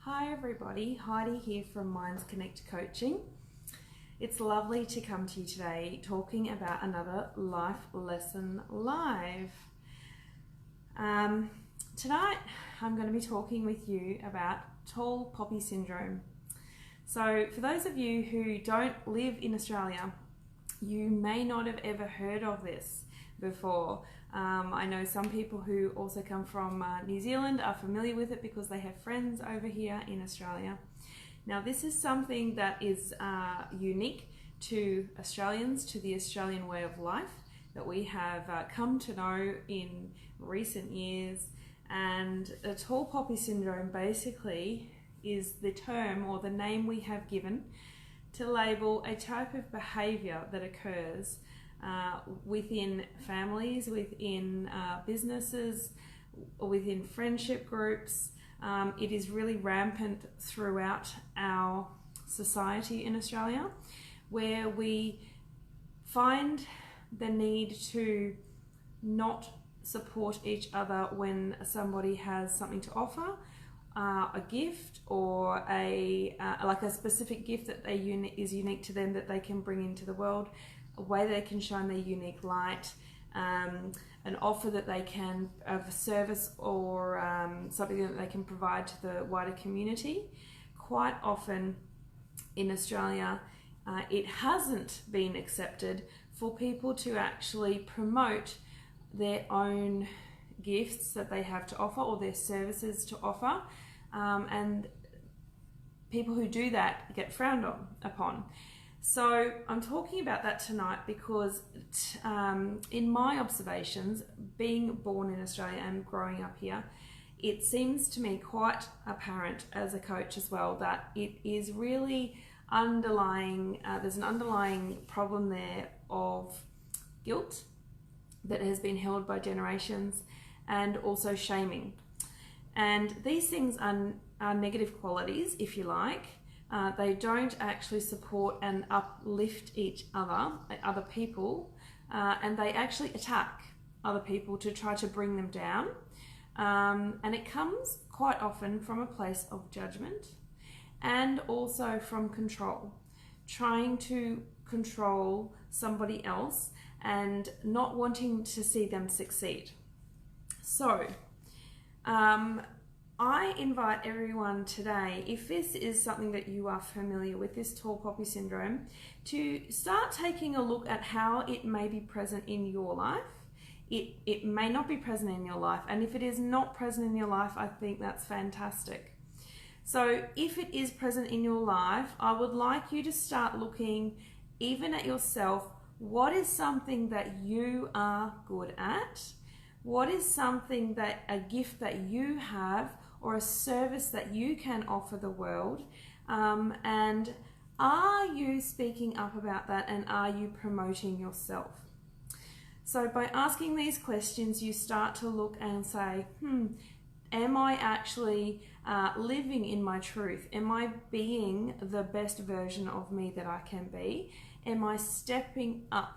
Hi everybody, Heidi here from Minds Connect Coaching. It's lovely to come to you today talking about another life lesson live. Tonight I'm going to be talking with you about tall poppy syndrome. So for those of you who don't live in Australia, you may not have ever heard of this before. I know some people who also come from New Zealand are familiar with it because they have friends over here in Australia. Now this is something that is unique to Australians, to the Australian way of life that we have come to know in recent years. And the tall poppy syndrome basically is the term or the name we have given to label a type of behaviour that occurs within families, within businesses, within friendship groups. It is really rampant throughout our society in Australia, where we find the need to not support each other when somebody has something to offer, a gift or like a specific gift that is unique to them that they can bring into the world, a way they can shine their unique light, an offer that they can, of a service or something that they can provide to the wider community. Quite often in Australia, it hasn't been accepted for people to actually promote their own gifts that they have to offer or their services to offer, and people who do that get frowned upon. So I'm talking about that tonight because in my observations, being born in Australia and growing up here, it seems to me quite apparent as a coach as well that it is really underlying, there's an underlying problem there of guilt that has been held by generations, and also shaming. And these things are negative qualities, if you like. They don't actually support and uplift each other, other people, and they actually attack other people to try to bring them down. And it comes quite often from a place of judgment and also from control, trying to control somebody else and not wanting to see them succeed. So, I invite everyone today, if this is something that you are familiar with, this tall poppy syndrome, to start taking a look at how it may be present in your life. It may not be present in your life, and if it is not present in your life, I think that's fantastic. So if it is present in your life, I would like you to start looking even at yourself. What is something that you are good at? What is something that, a gift that you have, or a service that you can offer the world? And are you speaking up about that, and are you promoting yourself? So by asking these questions, you start to look and say, am I actually living in my truth? Am I being the best version of me that I can be? Am I stepping up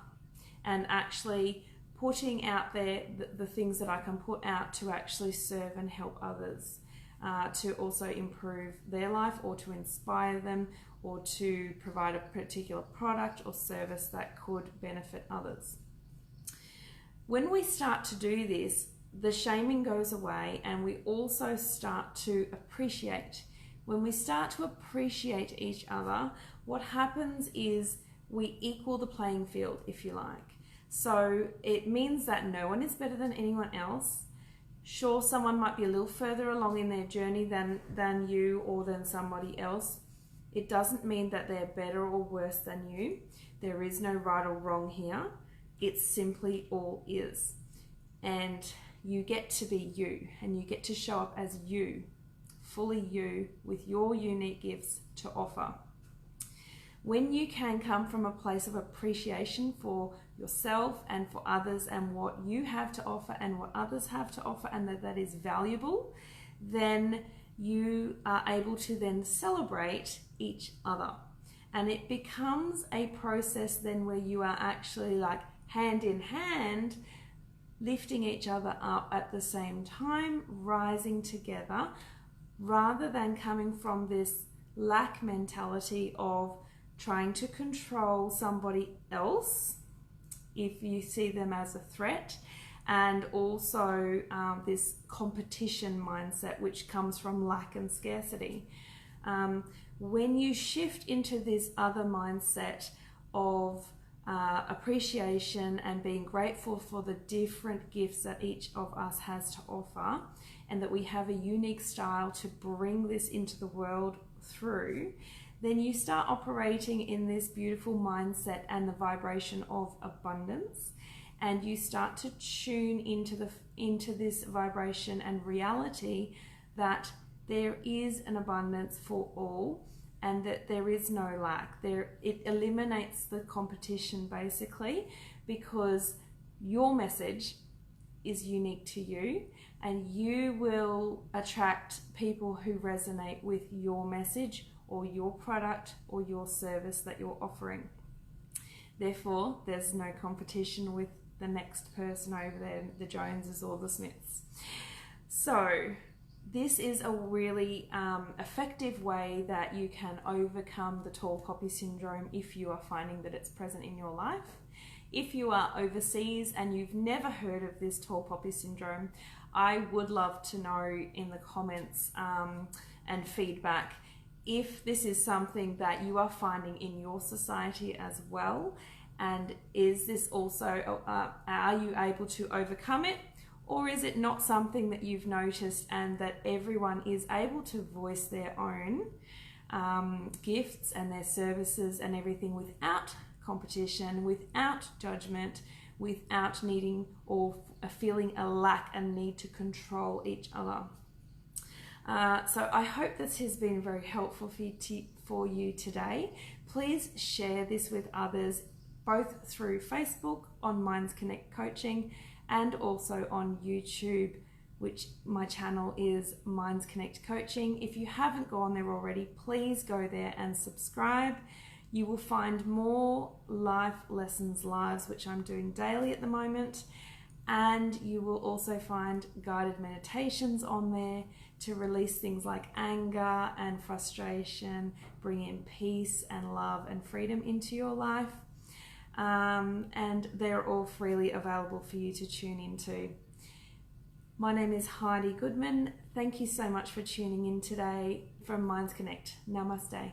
and actually putting out there the things that I can put out to actually serve and help others, to also improve their life, or to inspire them, or to provide a particular product or service that could benefit others? When we start to do this, the shaming goes away, and we also start to appreciate. When we start to appreciate each other, what happens is we equal the playing field, if you like. So it means that no one is better than anyone else. Sure, someone might be a little further along in their journey than you or than somebody else. It doesn't mean that they're better or worse than you. There is no right or wrong here. It simply all is. And you get to be you, and you get to show up as you, fully you, with your unique gifts to offer. When you can come from a place of appreciation for yourself and for others, and what you have to offer and what others have to offer, and that is valuable, then you are able to then celebrate each other. And it becomes a process then where you are actually like hand in hand, lifting each other up at the same time, rising together, rather than coming from this lack mentality of trying to control somebody else if you see them as a threat, and also this competition mindset which comes from lack and scarcity. When you shift into this other mindset of appreciation and being grateful for the different gifts that each of us has to offer, and that we have a unique style to bring this into the world through, then you start operating in this beautiful mindset and the vibration of abundance, and you start to tune into this vibration and reality that there is an abundance for all, and that there is no lack. It eliminates the competition basically, because your message is unique to you, and you will attract people who resonate with your message or your product or your service that you're offering. Therefore, there's no competition with the next person over there, the Joneses or the Smiths. So this is a really effective way that you can overcome the tall poppy syndrome if you are finding that it's present in your life. If you are overseas and you've never heard of this tall poppy syndrome, I would love to know in the comments and feedback if this is something that you are finding in your society as well, and is this also, are you able to overcome it? Or is it not something that you've noticed, and that everyone is able to voice their own gifts and their services and everything without competition, without judgment, without needing or feeling a lack and need to control each other? So I hope this has been very helpful for you today. Please share this with others, both through Facebook on Minds Connect Coaching, and also on YouTube, which my channel is Minds Connect Coaching. If you haven't gone there already, please go there and subscribe. You will find more life lessons lives, which I'm doing daily at the moment. And you will also find guided meditations on there to release things like anger and frustration, bring in peace and love and freedom into your life. And they're all freely available for you to tune into. My name is Heidi Goodman. Thank you so much for tuning in today from Minds Connect. Namaste.